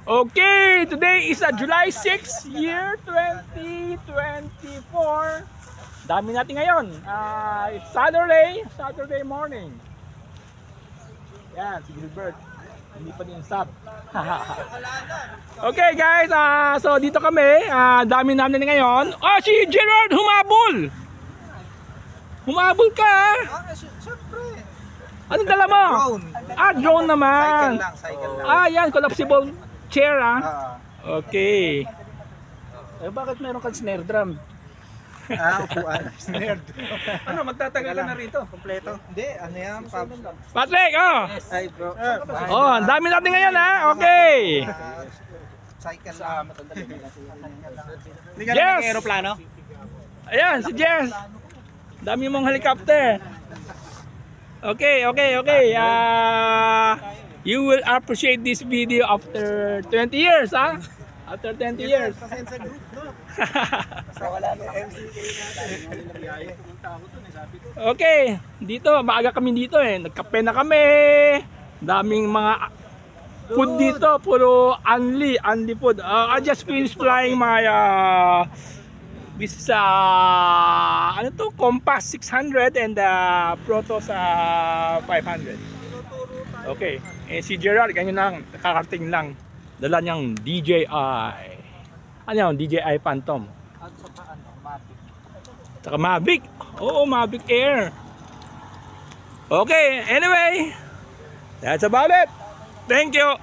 Okay, today is July 6, year 2024. Dami natin ngayon. It's Saturday morning. Yan, si Gilbert. Hindi pa din stop. Okay guys, so dito kami. Dami namin ngayon. Oh, si Gerard humabol. Humabol ka. Siyempre. Anong dala mo? Drone. Drone naman. Cycle lang. Yan, collapsible chair Okay. Bakit meron kang snare drum? Upuan. Snare drum. Ano, magtatagal ka na rito? Kompleto. Hindi, ano yan? Patrick, Ay bro. ang dami natin ngayon Okay. Cycle lang. Hindi ka Yes! lang aeroplano? Ayan, si Jess. Dami mong helicopter. Okay. You will appreciate this video after 20 years, After 20 years. Pasensya group, no? Wala na MCK natin. Okay, dito, maaga kami dito Nagkape na kami. Daming mga food dito, puro unli food. I just finished flying my this Compass 600 and Protos 500. Okay, si Gerald ganyan lang, nakakarating lang. Dala niyang DJI. Ano yun? DJI Phantom. At saka Mavic. Saka Mavic. Oo, Mavic Air. Okay, anyway. That's about it. Thank you.